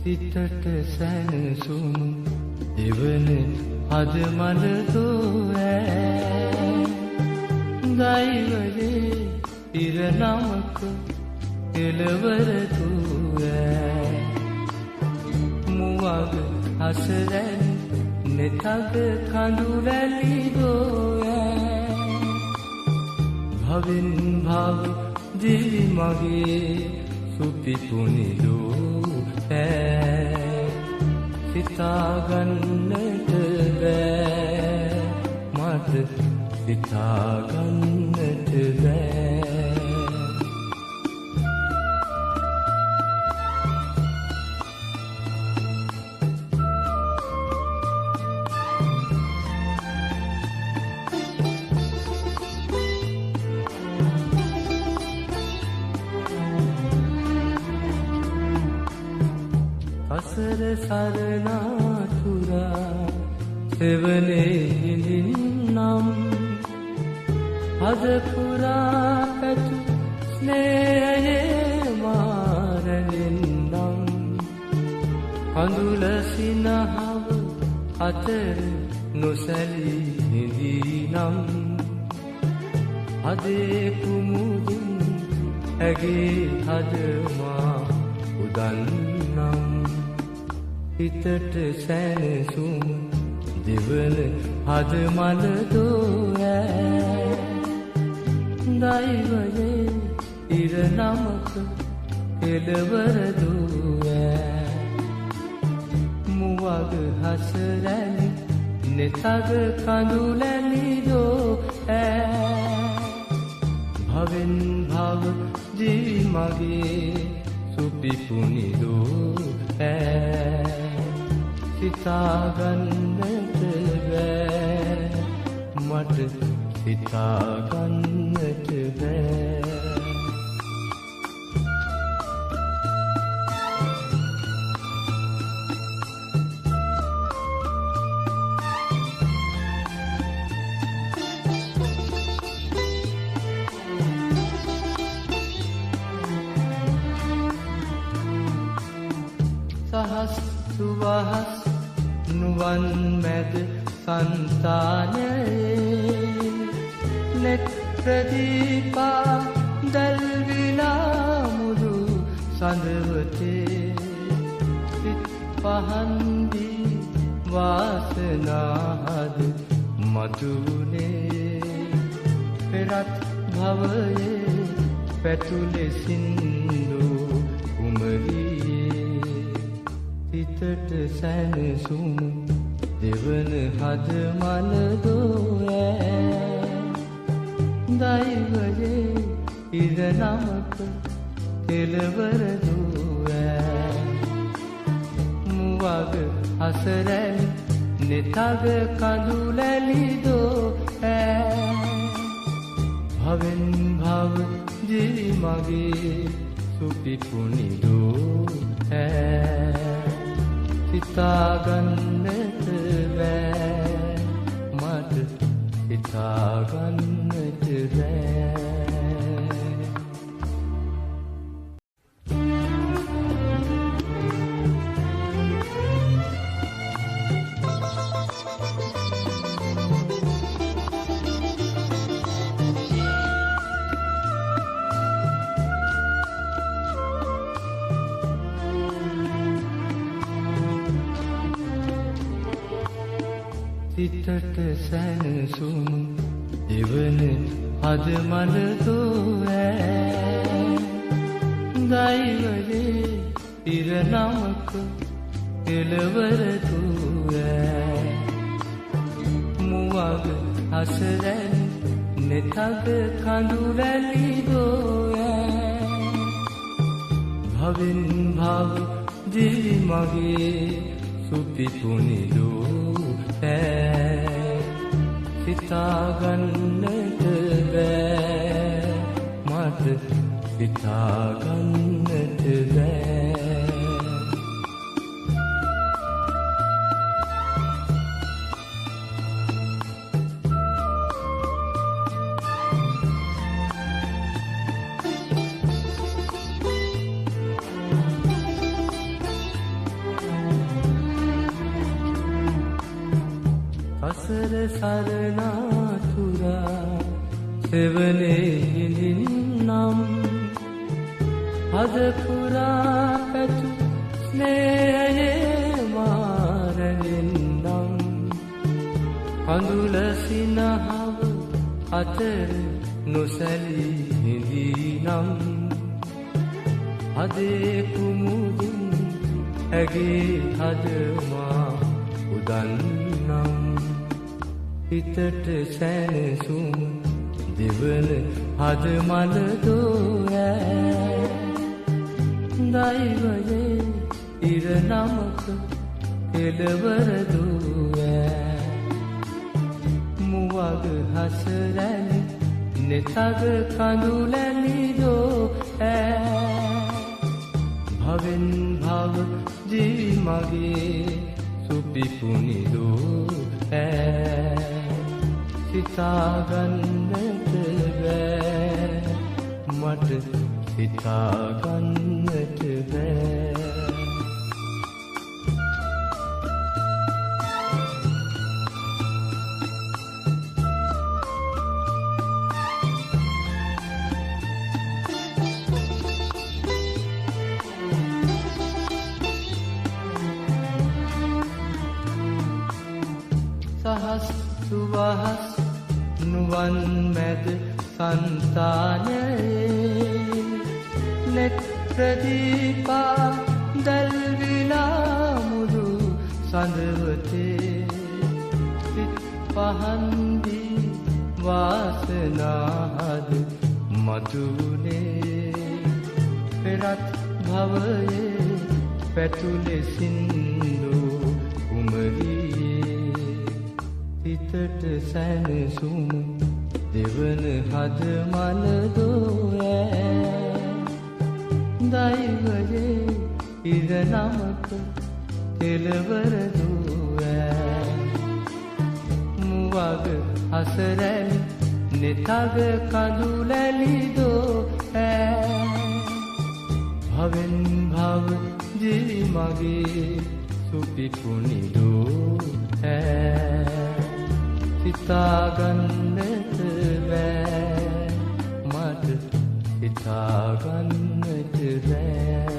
සිතට සැනසුම් දෙවන අද මනදෝ ඈ දෛවයේ ඉරනමක එළවර දෝ ඈ මුවග හසරැන් නෙතග කඳු වැලි දෝ ඈ භවෙන් භව දිවි මගේ සුපිපුනිදෝ සිතාගන්නට බෑ මට සිතාගන්නට බෑ සසර සරණාතුරා සෙවනේ හිඳින්නම් අද පුරා පැතු ස්නේහයේ මාරනින්නම් කඳුල සිනහව අතර නොසැලී හිඳිනම් අදේ කුමුදින් ඇගේ හදමා උදන්නම් හිතට සැනසුම් දෙවන හද මනදෝ ඈ දෛවයේ ඉරනමක එළවර දෝ ඈ මුවග හසරැලි නෙතග කඳු ලැලි දෝ ඈ භවෙන් භව දිවි මගේ සුපිපුනිදෝ ඈ සිතාගන්නට බෑ මට සිතාගන්නට බෑ සහස් සුවහස් නුවන් මැද සන්තානයේ නෙත් ප්‍රදීපා දැල්විලා මුළු සඳවතේ සිත් පහන්දී වාසනාහද මතුනේ පෙරත් භවයේ පැතුලෙසින්දු කුමරියේ හිතට සැනසුම් දෙවන හද මනදෝ ඈ දෛවයේ ඉරනමක කෙළවර දෝ ඈ මුවග හසරැලි නෙතග කඳු ලැලි දෝ ඈ භවෙන් භව දිවි මගේ සුපිපුනිදෝ ඈ සිතාගන්නට බෑ මට සිතාගන්නට බෑ සිතට සැනසුම් දෙවන හද මනදෝ ඈ දෛවයේ ඉරනමක එළවර දෝ ඈ මුවග හසරැලි නෙතග කඳු වැලි දෝ ඈ භවෙන් භව දිවි මගේ සුපිපුනිදෝ සිතාගන්නට බෑ මට සිතාගන්නට බෑ සසර සරණාතුරා සෙවනේ හිඳින්නම් හද පුරා පැතු ස්නේහයේ මාරෙන්නම් කඳුල සිනහව අතර නොසැලී හිඳිනම් හදේ කුමුදින් ඇගේ හදමා උදන්නම් හිතට සැනසුම් දෙවන හද මලදෝෑ දෛවයේ ඉර නමක කෙළවර දුවෑ මුවග හසරැලි නෙතග කඳුලැලිදෝ භවෙන් භව ජී මගේ සුපිපුනිදෝ සිතාගන්නට බෑ මට සිතාගන්නට බෑ සහස් සුවහස් නුවන් මැද සන්තානයේ නෙත්‍රදීපා දැල්විලා මුදු සඳවතේ සිත් පහන්දී වාසනාහද මතුනේ පෙරත් භවයේ පැතුලෙසින්දු කුමරියේ හිතට සැනසුම් දෙවන හද මලදෝෑ දෛවයේ ඉර නමක කෙළවර දුවෑ මුවග හසරැලි නෙතග කඳුලැලිදෝ භවෙන් භව ජී මගේ සුපිපුනිදෝ සිතාගන්නට බෑ මට සිතාගන්නට බෑ